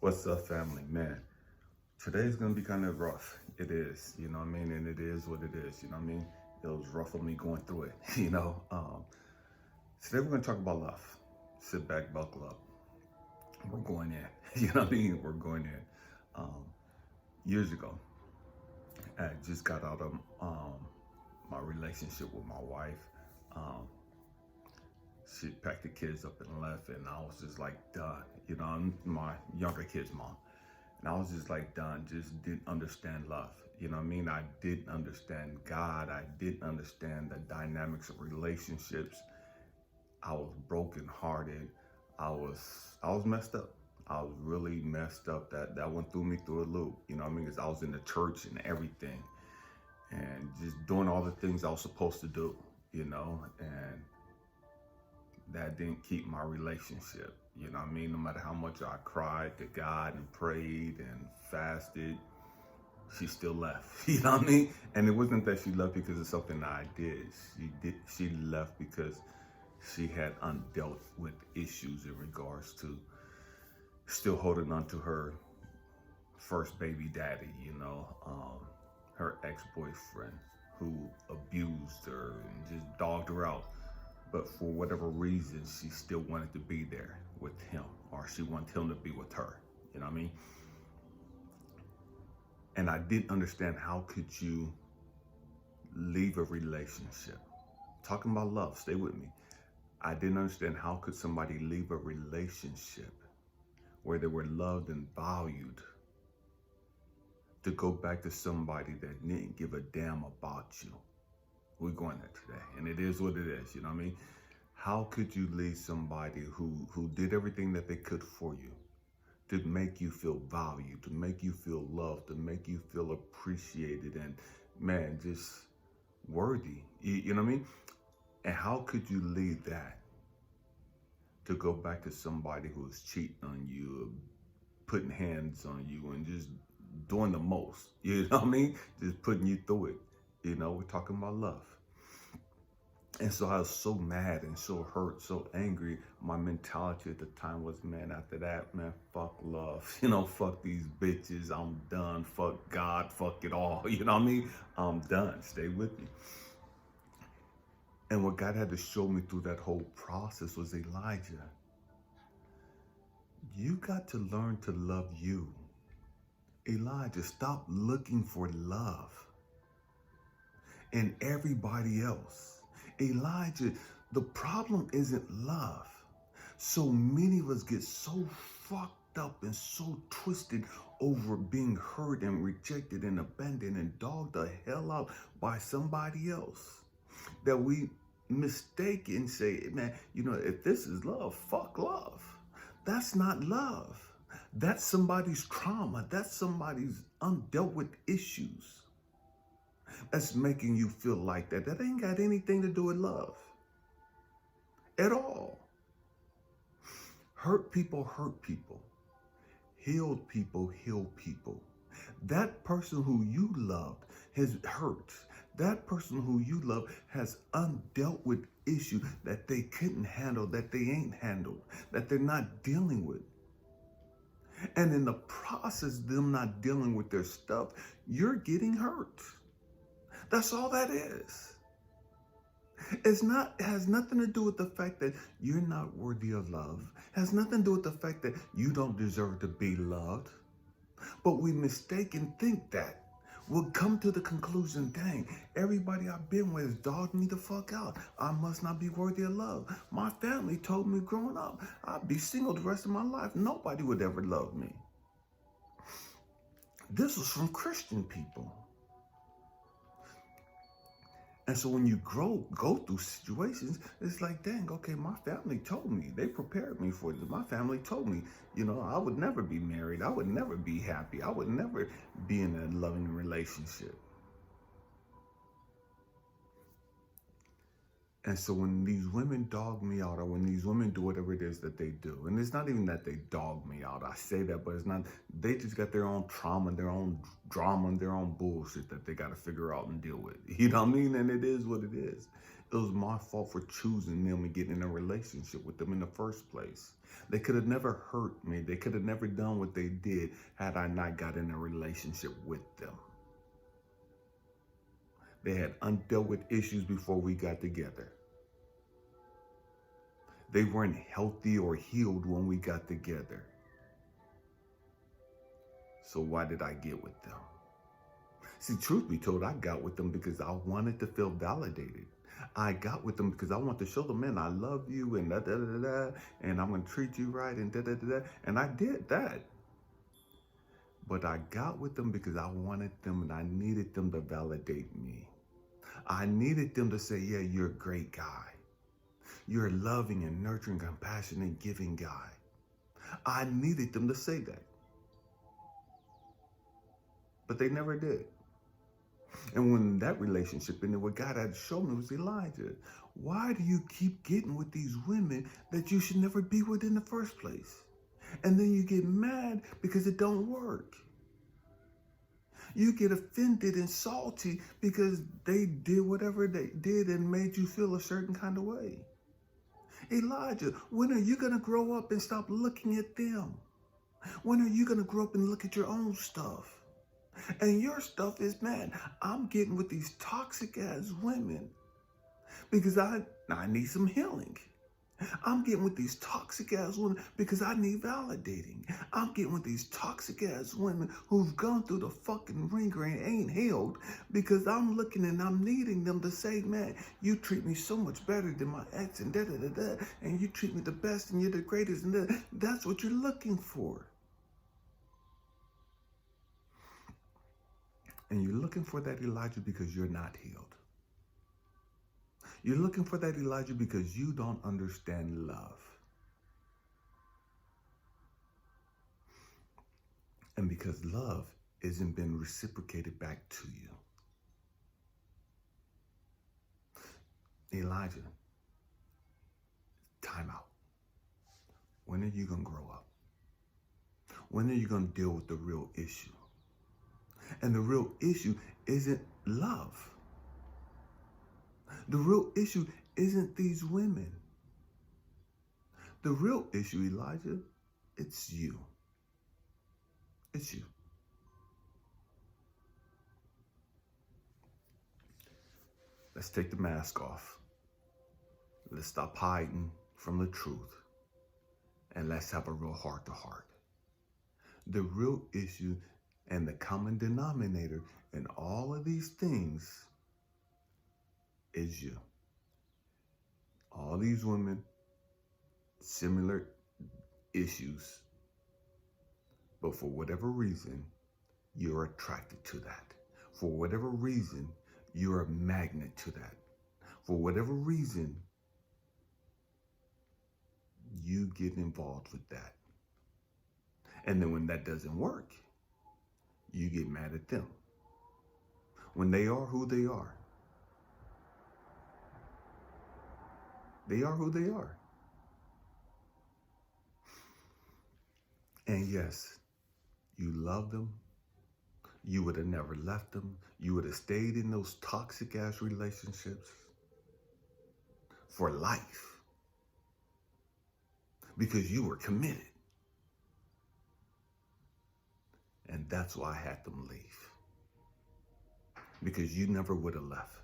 What's up, family? Man, today's gonna be kind of rough. It is, you know what I mean? And it is what it is, you know what I mean? It was rough for me going through it, you know? Today we're gonna talk about love. Sit back, buckle up. We're going in, you know what I mean? We're going in. Um, Years ago, I just got out of my relationship with my wife. Um, she packed the kids up and left, and I was just like done. You know, I'm my younger kid's mom. And I was just like done, just didn't understand love. You know what I mean? I didn't understand God. I didn't understand the dynamics of relationships. I was brokenhearted. I was messed up. I was really messed up. That one threw me through a loop. You know what I mean? Because I was in the church and everything, and just doing all the things I was supposed to do. You know, and that didn't keep my relationship. You know what I mean? No matter how much I cried to God and prayed and fasted, she still left. You know what I mean? And it wasn't that she left because of something I did. She left because she had undealt with issues in regards to still holding on to her first baby daddy, her ex-boyfriend who abused her and just dogged her out. But for whatever reason, she still wanted to be there with him, or she wanted him to be with her. You know what I mean? And I didn't understand, how could you leave a relationship? Talking about love, stay with me. I didn't understand, how could somebody leave a relationship where they were loved and valued to go back to somebody that didn't give a damn about you. We're going there today, and it is what it is, you know what I mean? How could you leave somebody who did everything that they could for you to make you feel valued, to make you feel loved, to make you feel appreciated and, man, just worthy, you know what I mean? And how could you leave that to go back to somebody who is cheating on you, putting hands on you, and just doing the most, you know what I mean? Just putting you through it. You know, we're talking about love. And so I was so mad and so hurt, so angry. My mentality at the time was, man, after that, man, fuck love. You know, fuck these bitches. I'm done. Fuck God. Fuck it all. You know what I mean? I'm done. Stay with me. And what God had to show me through that whole process was, Elijah, you got to learn to love you. Elijah, stop looking for love in everybody else. Elijah, the problem isn't love. So many of us get so fucked up and so twisted over being hurt and rejected and abandoned and dogged the hell out by somebody else that we mistake and say, man, if this is love, fuck love. That's not love. That's somebody's trauma. That's somebody's undealt with issues that's making you feel like that. That ain't got anything to do with love at all. Hurt people hurt people. Healed people heal people. That person who you loved has hurt. That person who you love has undealt with issues that they couldn't handle, that they ain't handled, that they're not dealing with. And in the process of them not dealing with their stuff, you're getting hurt. That's all that is. It has nothing to do with the fact that you're not worthy of love. It has nothing to do with the fact that you don't deserve to be loved. But we mistake and think that. We'll come to the conclusion, dang, everybody I've been with has dogged me the fuck out. I must not be worthy of love. My family told me growing up, I'd be single the rest of my life. Nobody would ever love me. This was from Christian people. And so when you go through situations, it's like, dang, okay, my family told me. They prepared me for this. My family told me, I would never be married. I would never be happy. I would never be in a loving relationship. And so when these women dog me out, or when these women do whatever it is that they do, and it's not even that they dog me out, I say that, but it's not, they just got their own trauma, their own drama, and their own bullshit that they got to figure out and deal with. You know what I mean? And it is what it is. It was my fault for choosing them and getting in a relationship with them in the first place. They could have never hurt me. They could have never done what they did had I not got in a relationship with them. They had undealt with issues before we got together. They weren't healthy or healed when we got together. So why did I get with them? See, truth be told, I got with them because I wanted to feel validated. I got with them because I want to show them, man, I love you and da da da da, and I'm going to treat you right and da da da da. And I did that. But I got with them because I wanted them and I needed them to validate me. I needed them to say, yeah, you're a great guy. You're a loving and nurturing, compassionate, giving guy. I needed them to say that. But they never did. And when that relationship ended, what God had to show me was, Elijah, why do you keep getting with these women that you should never be with in the first place? And then you get mad because it don't work. You get offended and salty because they did whatever they did and made you feel a certain kind of way. Elijah, when are you going to grow up and stop looking at them? When are you going to grow up and look at your own stuff? And your stuff is, man, I'm getting with these toxic ass women because I need some healing. I'm getting with these toxic ass women because I need validating. I'm getting with these toxic ass women who've gone through the fucking ringer and ain't healed because I'm looking and I'm needing them to say, man, you treat me so much better than my ex and da da da da, and you treat me the best and you're the greatest and da. That's what you're looking for. And you're looking for that, Elijah, because you're not healed. You're looking for that, Elijah, because you don't understand love. And because love isn't been reciprocated back to you. Elijah, time out. When are you going to grow up? When are you going to deal with the real issue? And the real issue isn't love. The real issue isn't these women. The real issue, Elijah, it's you. It's you. Let's take the mask off. Let's stop hiding from the truth. And let's have a real heart-to-heart. The real issue and the common denominator in all of these things is you. All these women, similar issues, but for whatever reason, you're attracted to that. For whatever reason, you're a magnet to that. For whatever reason, you get involved with that. And then when that doesn't work, you get mad at them. When they are who they are. They are who they are. And yes, you love them. You would have never left them. You would have stayed in those toxic ass relationships for life because you were committed. And that's why I had them leave. Because you never would have left.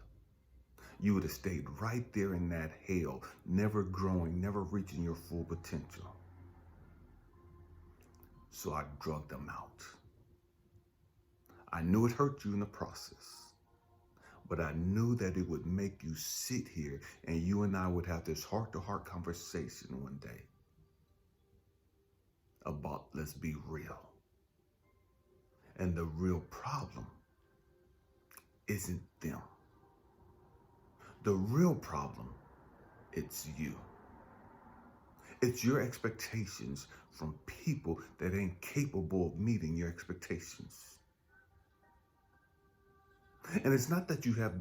You would have stayed right there in that hell, never growing, never reaching your full potential. So I drugged them out. I knew it hurt you in the process, but I knew that it would make you sit here and you and I would have this heart-to-heart conversation one day about let's be real. And the real problem isn't them. The real problem, it's you. It's your expectations from people that ain't capable of meeting your expectations. And it's not that you have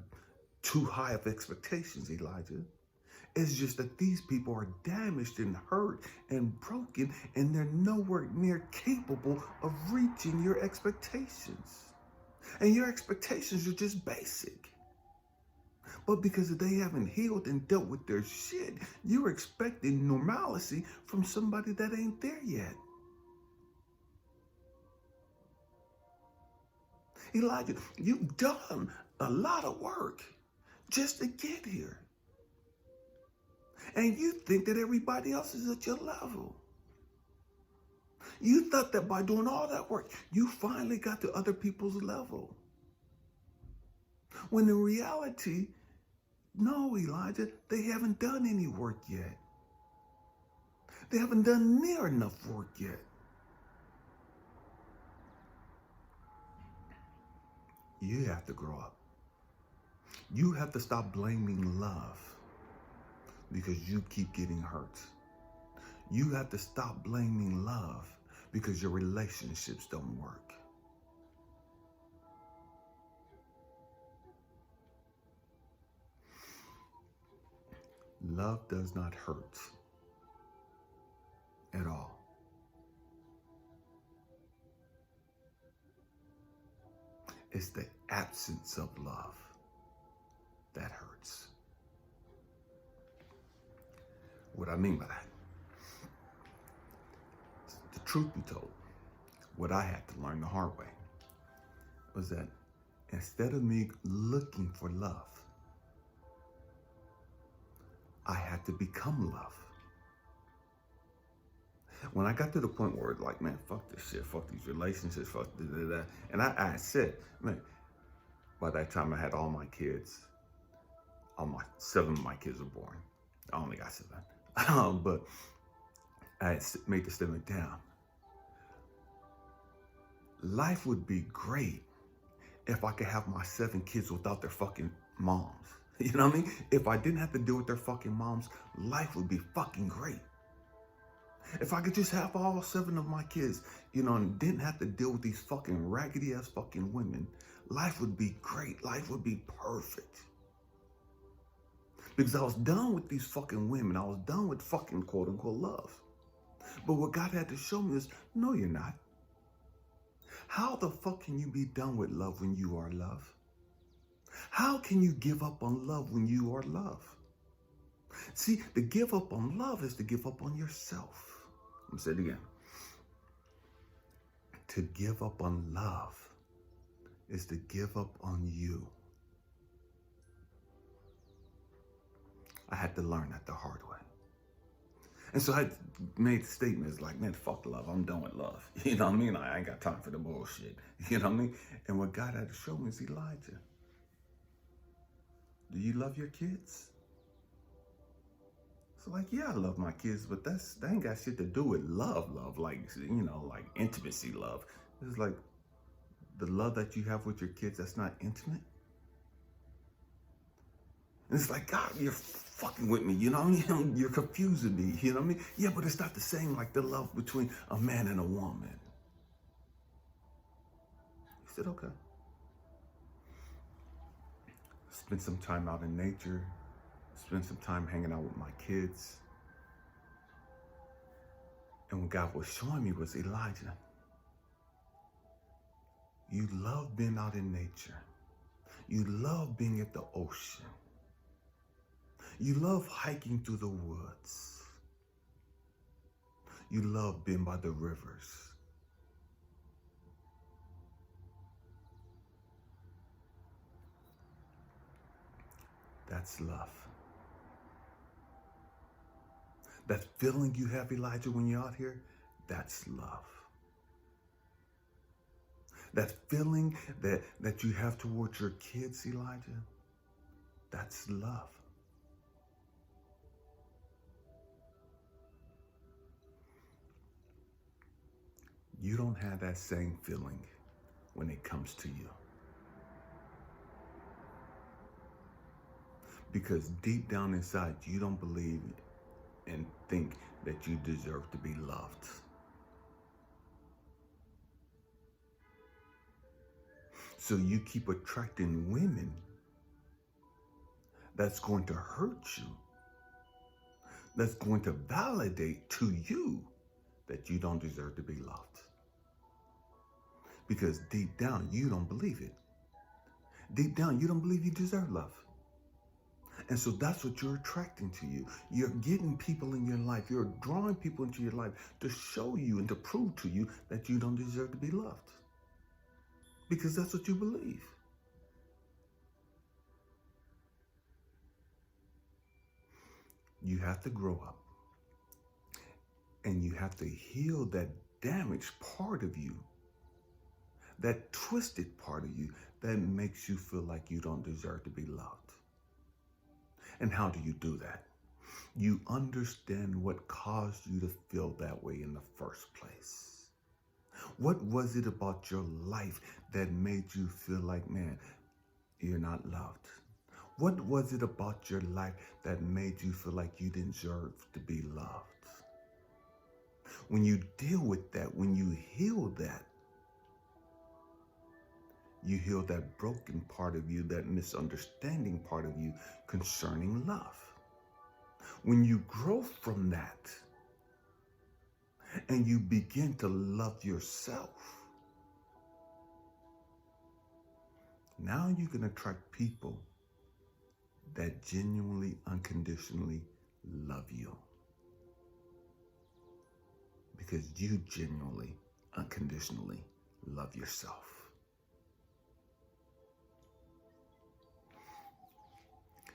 too high of expectations, Elijah. It's just that these people are damaged and hurt and broken, and they're nowhere near capable of reaching your expectations. And your expectations are just basic. But because they haven't healed and dealt with their shit, you're expecting normalcy from somebody that ain't there yet. Elijah, you've done a lot of work just to get here. And you think that everybody else is at your level. You thought that by doing all that work, you finally got to other people's level. When in reality, no, Elijah, they haven't done any work yet. They haven't done near enough work yet. You have to grow up. You have to stop blaming love because you keep getting hurt. You have to stop blaming love because your relationships don't work. Love does not hurt at all. It's the absence of love that hurts. What I mean by that, the truth be told, what I had to learn the hard way was that instead of me looking for love, I had to become love. When I got to the point where it's like, man, fuck this shit, fuck these relationships, fuck da. And I said, man, by that time I had all my kids, 7 of my kids were born. I only got 7. But I had made the statement down. Life would be great if I could have my 7 kids without their fucking moms. You know what I mean? If I didn't have to deal with their fucking moms, life would be fucking great. If I could just have all 7 of my kids, and didn't have to deal with these fucking raggedy ass fucking women, life would be great. Life would be perfect. Because I was done with these fucking women. I was done with fucking quote unquote love. But what God had to show me is, no, you're not. How the fuck can you be done with love when you are love? How can you give up on love when you are love? See, to give up on love is to give up on yourself. I'm going to say it again. To give up on love is to give up on you. I had to learn that the hard way. And so I made statements like, man, fuck love. I'm done with love. You know what I mean? I ain't got time for the bullshit. You know what I mean? And what God had to show me is, Elijah, do you love your kids? So like, yeah, I love my kids, but that ain't got shit to do with love, like, like intimacy love. It's like the love that you have with your kids, that's not intimate. And it's like, God, you're fucking with me, you're confusing me, you know what I mean? Yeah, but it's not the same like the love between a man and a woman. He said, okay. Spend some time out in nature. Spend some time hanging out with my kids. And what God was showing me was, Elijah, you love being out in nature. You love being at the ocean. You love hiking through the woods. You love being by the rivers. That's love. That feeling you have, Elijah, when you're out here, that's love. That feeling that you have towards your kids, Elijah, that's love. You don't have that same feeling when it comes to you. Because deep down inside, you don't believe and think that you deserve to be loved. So you keep attracting women that's going to hurt you, that's going to validate to you that you don't deserve to be loved. Because deep down, you don't believe it. Deep down, you don't believe you deserve love. And so that's what you're attracting to you. You're getting people in your life. You're drawing people into your life to show you and to prove to you that you don't deserve to be loved. Because that's what you believe. You have to grow up. And you have to heal that damaged part of you, that twisted part of you that makes you feel like you don't deserve to be loved. And how do you do that? You understand what caused you to feel that way in the first place. What was it about your life that made you feel like, man, you're not loved? What was it about your life that made you feel like you didn't deserve to be loved? When you deal with that, when you heal that, you heal that broken part of you, that misunderstanding part of you concerning love. When you grow from that and you begin to love yourself, now you can attract people that genuinely, unconditionally love you. Because you genuinely, unconditionally love yourself.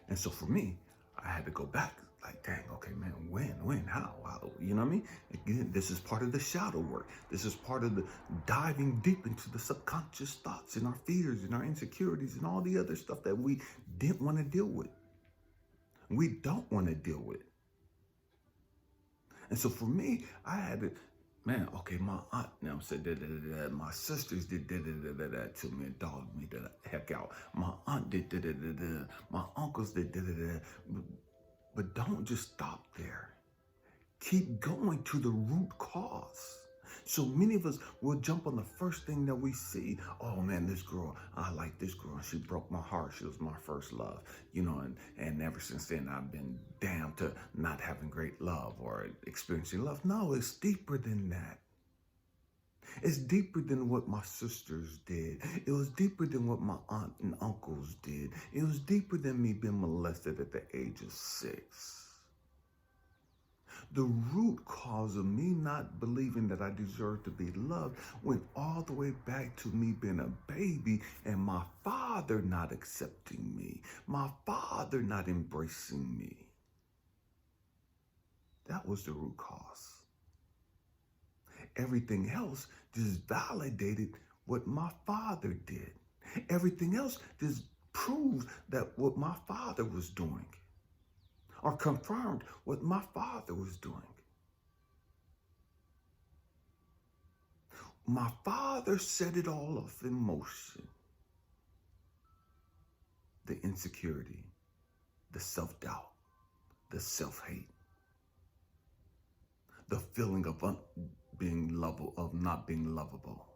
And so for me, I had to go back, like, dang, okay, man, when, how, you know what I mean? Again, this is part of the shadow work. This is part of the diving deep into the subconscious thoughts and our fears and our insecurities and all the other stuff that we didn't want to deal with. We don't want to deal with. And so for me, I had to, man, okay, my aunt now said that, my sisters did that to me and dogged me the heck out. My aunt did that, my uncles did that. But don't just stop there. Keep going to the root cause. So many of us will jump on the first thing that we see. Oh man, this girl, I like this girl. She broke my heart. She was my first love, you know, and ever since then I've been damned to not having great love or experiencing love. No, it's deeper than that. It's deeper than what my sisters did. It was deeper than what my aunt and uncles did. It was deeper than me being molested at the age of 6. The root cause of me not believing that I deserve to be loved went all the way back to me being a baby and my father not accepting me, my father not embracing me. That was the root cause. Everything else just validated what my father did. Everything else just proved that what my father was doing, or confirmed what my father was doing. My father set it all off in motion. The insecurity, the self-doubt, the self-hate, the feeling of not being lovable,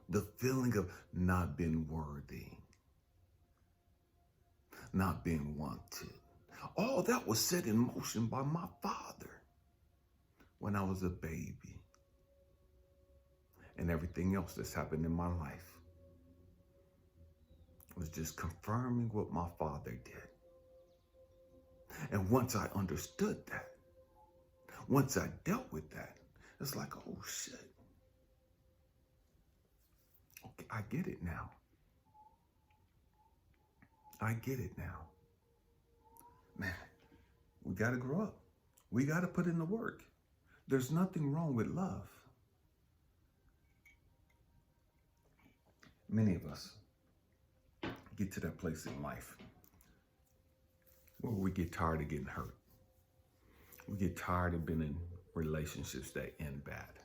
the feeling of not being worthy, not being wanted. All that was set in motion by my father when I was a baby. And everything else that's happened in my life was just confirming what my father did. And once I understood that, once I dealt with that, it's like, oh shit. Okay, I get it now. I get it now. Man, we got to grow up. We got to put in the work. There's nothing wrong with love. Many of us get to that place in life where we get tired of getting hurt. We get tired of being in relationships that end bad.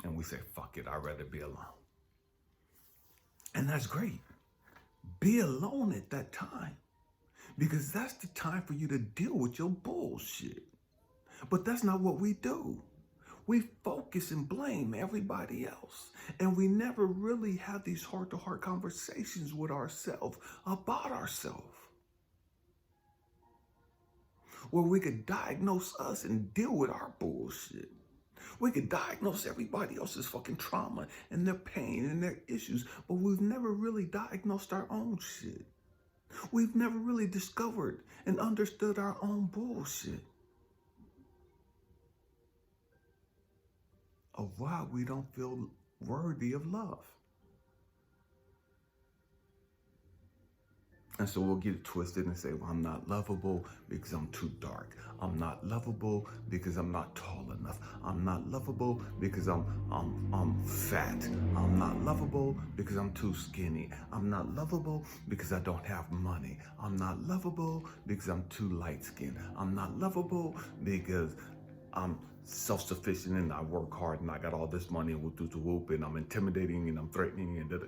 And we say, fuck it, I'd rather be alone. And that's great. Be alone at that time, because that's the time for you to deal with your bullshit. But that's not what we do. We focus and blame everybody else. And we never really have these heart-to-heart conversations with ourselves, about ourselves, where we could diagnose us and deal with our bullshit. We could diagnose everybody else's fucking trauma and their pain and their issues, but we've never really diagnosed our own shit. We've never really discovered and understood our own bullshit of why we don't feel worthy of love. And so we'll get it twisted and say, well, I'm not lovable because I'm too dark. I'm not lovable because I'm not tall enough. I'm not lovable because I'm fat. I'm not lovable because I'm too skinny. I'm not lovable because I don't have money. I'm not lovable because I'm too light-skinned. I'm not lovable because I'm self-sufficient and I work hard and I got all this money and whoop and I'm intimidating and I'm threatening and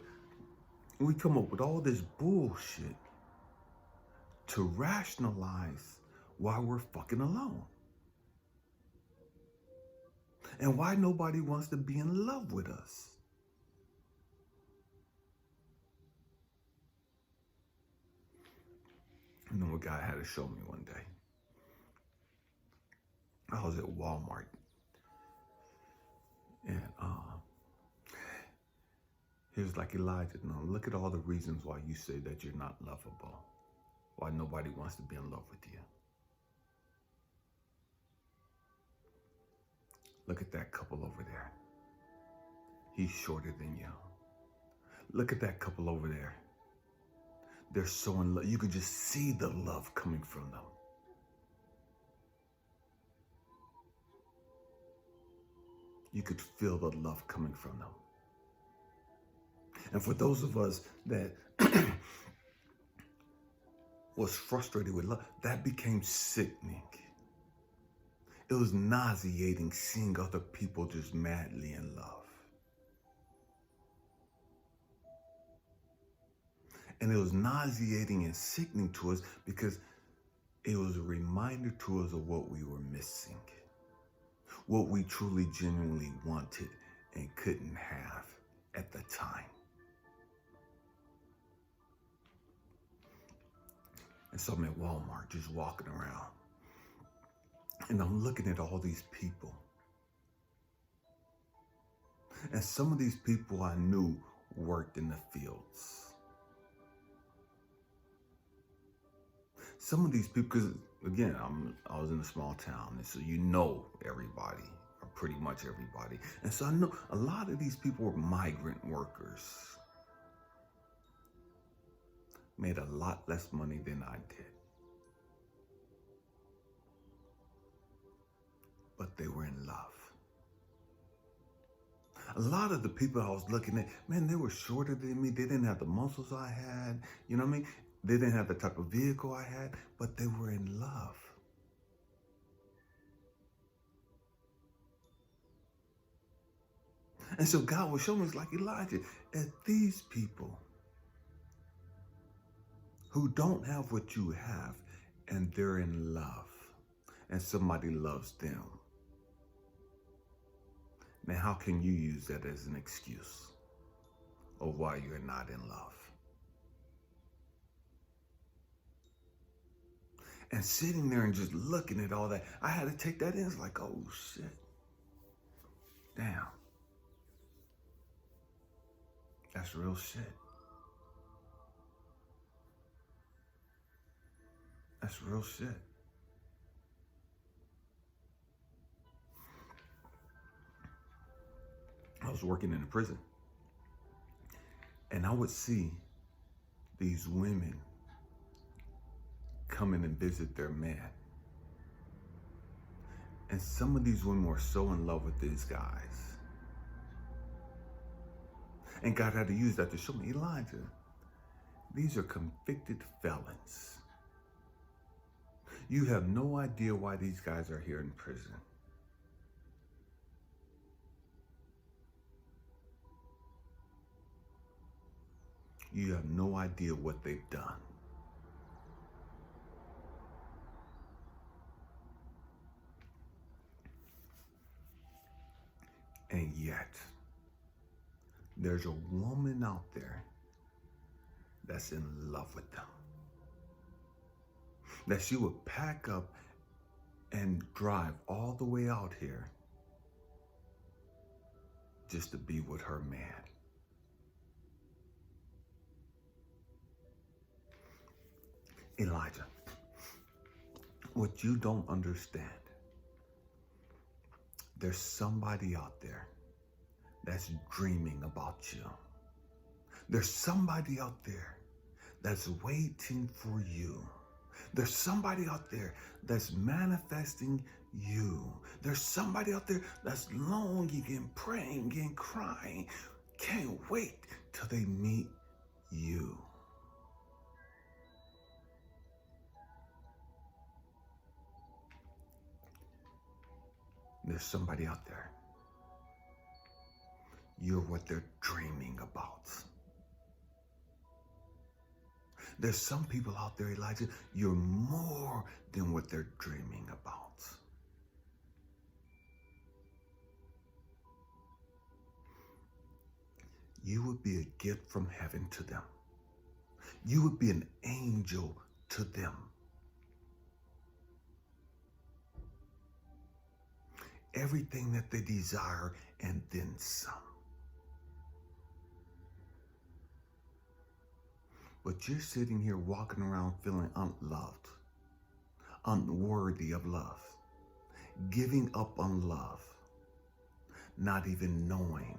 we come up with all this bullshit to rationalize why we're fucking alone and why nobody wants to be in love with us. And then what guy had to show me one day. I was at Walmart and he was like, Elijah, no, look at all the reasons why you say that you're not lovable. Why nobody wants to be in love with you. Look at that couple over there. He's shorter than you. Look at that couple over there. They're so in love. You could just see the love coming from them. You could feel the love coming from them. And for those of us that was frustrated with love, that became sickening. It was nauseating seeing other people just madly in love. And it was nauseating and sickening to us because it was a reminder to us of what we were missing, what we truly, genuinely wanted and couldn't have at the time. And so I'm at Walmart just walking around and I'm looking at all these people. And some of these people I knew worked in the fields. Some of these people, because again, I was in a small town, and so you know everybody, or pretty much everybody. And so I know a lot of these people were migrant workers. Made a lot less money than I did. But they were in love. A lot of the people I was looking at, man, they were shorter than me. They didn't have the muscles I had. You know what I mean? They didn't have the type of vehicle I had, but they were in love. And so God was showing me, it's like, Elijah, at these people who don't have what you have and they're in love and somebody loves them, now how can you use that as an excuse of why you're not in love? And sitting there and just looking at all that, I had to take that in. It's like, oh shit. Damn. That's real shit. That's real shit. I was working in a prison and I would see these women come in and visit their man. And some of these women were so in love with these guys. And God had to use that to show me, Elijah, these are convicted felons. You have no idea why these guys are here in prison. You have no idea what they've done. And yet, there's a woman out there that's in love with them. That she would pack up and drive all the way out here just to be with her man. Elijah, what you don't understand, there's somebody out there that's dreaming about you. There's somebody out there that's waiting for you. There's somebody out there that's manifesting you. There's somebody out there that's longing and praying and crying. Can't wait till they meet you. There's somebody out there. You're what they're dreaming about. There's some people out there, Elijah, you're more than what they're dreaming about. You would be a gift from heaven to them. You would be an angel to them. Everything that they desire and then some. But you're sitting here walking around feeling unloved, unworthy of love, giving up on love, not even knowing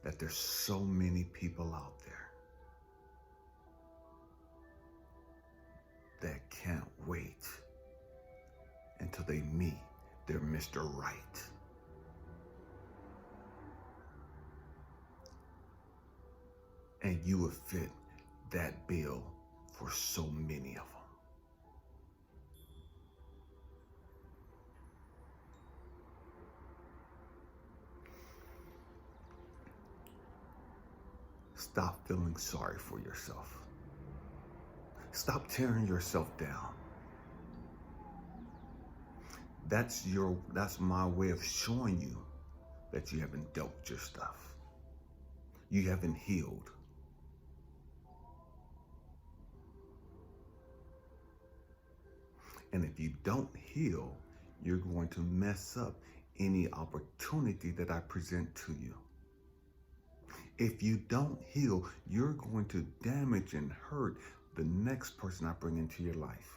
that there's so many people out there that can't wait until they meet their Mr. Right. And you would fit that bill for so many of them. Stop feeling sorry for yourself. Stop tearing yourself down. That's my way of showing you that you haven't dealt with your stuff. You haven't healed. And if you don't heal, you're going to mess up any opportunity that I present to you. If you don't heal, you're going to damage and hurt the next person I bring into your life.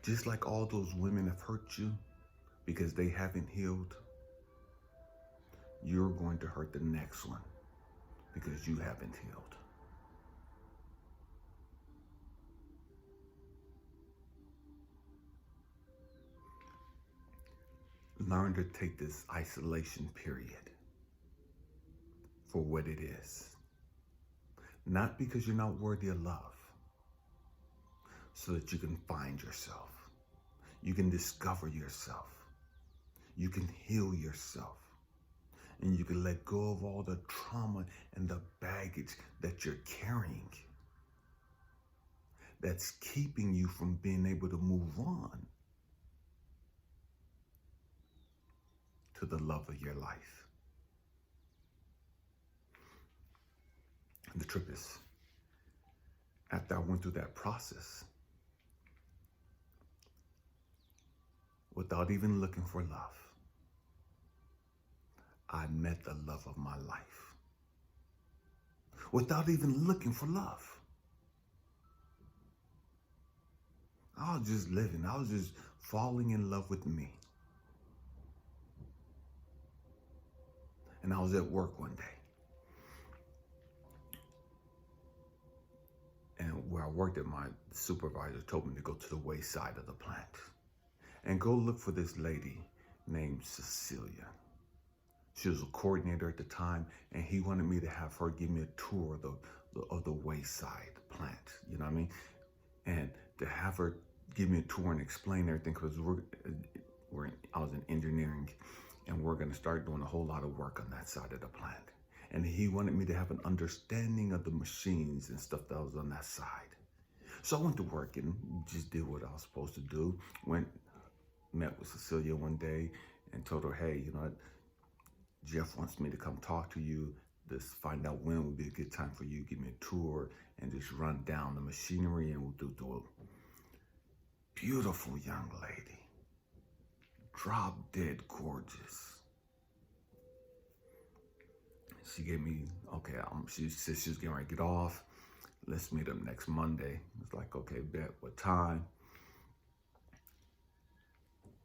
Just like all those women have hurt you because they haven't healed, you're going to hurt the next one because you haven't healed. Learn to take this isolation period for what it is. Not because you're not worthy of love, so that you can find yourself. You can discover yourself. You can heal yourself. And you can let go of all the trauma and the baggage that you're carrying that's keeping you from being able to move on to the love of your life. And the truth is, after I went through that process, without even looking for love, I met the love of my life. Without even looking for love. I was just living. I was just falling in love with me. And I was at work one day. And where I worked at, my supervisor told me to go to the wayside of the plant and go look for this lady named Cecilia. She was a coordinator at the time, and he wanted me to have her give me a tour of the wayside plant, you know what I mean? And to have her give me a tour and explain everything, because I was in engineering, and we're gonna start doing a whole lot of work on that side of the plant. And he wanted me to have an understanding of the machines and stuff that was on that side. So I went to work and just did what I was supposed to do. Met with Cecilia one day and told her, hey, you know what? Jeff wants me to come talk to you, just find out when would be a good time for you, give me a tour and just run down the machinery, and we'll do it. Beautiful young lady, drop dead gorgeous. She gave me, okay, she said she was getting ready to get off. Let's meet up next Monday. It's like, okay, bet, what time?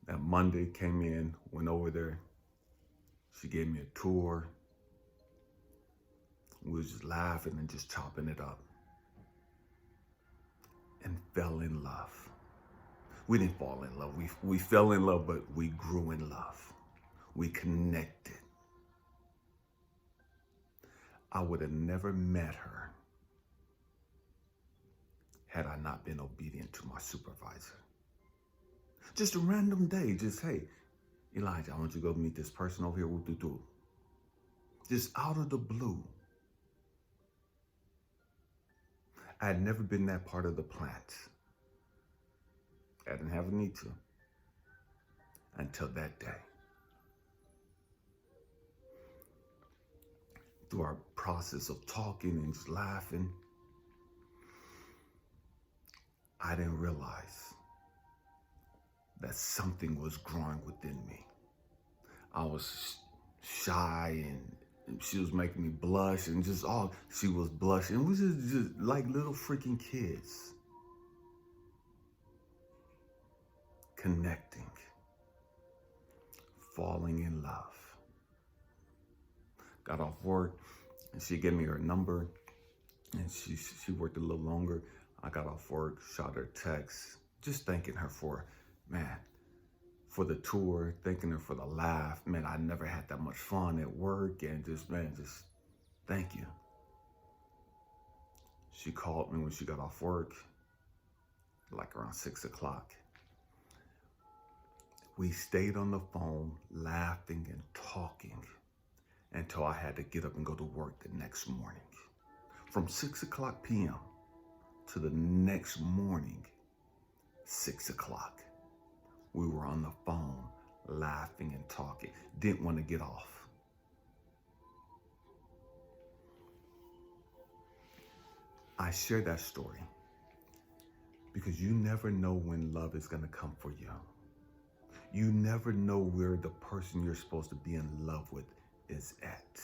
That Monday came in, went over there. She gave me a tour. We was just laughing and just chopping it up. And fell in love. We didn't fall in love. We fell in love, but we grew in love. We connected. I would have never met her had I not been obedient to my supervisor. Just a random day, just, hey, Elijah, I want you to go meet this person over here. Just out of the blue. I had never been that part of the plant. I didn't have a need to until that day. Through our process of talking and just laughing, I didn't realize that something was growing within me. I was shy and she was making me blush and just all, she was blushing. We was just like little freaking kids. Connecting. Falling in love. Got off work and she gave me her number and she worked a little longer. I got off work, shot her a text, just thanking her for the tour, thanking her for the laugh. Man, I never had that much fun at work and just thank you. She called me when she got off work, like around 6 o'clock. We stayed on the phone, laughing and talking until I had to get up and go to work the next morning. From 6 o'clock p.m. to the next morning, 6 o'clock. We were on the phone, laughing and talking. Didn't want to get off. I share that story because you never know when love is going to come for you. You never know where the person you're supposed to be in love with is at.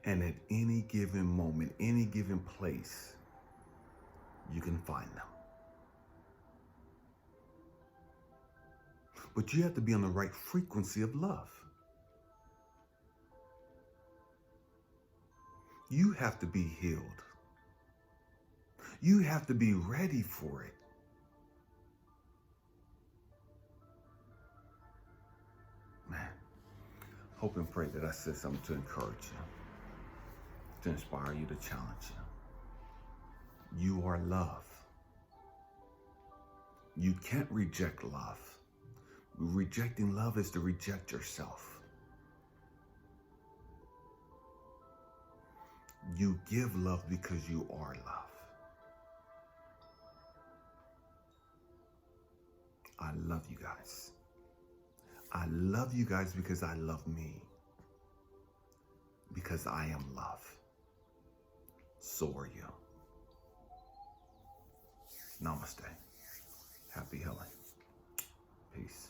And at any given moment, any given place, you can find them. But you have to be on the right frequency of love. You have to be healed. You have to be ready for it. Man, hope and pray that I said something to encourage you, to inspire you, to challenge you. You are love. You can't reject love. Rejecting love is to reject yourself. You give love because you are love. I love you guys. I love you guys because I love me. Because I am love. So are you. Namaste. Happy healing. Peace.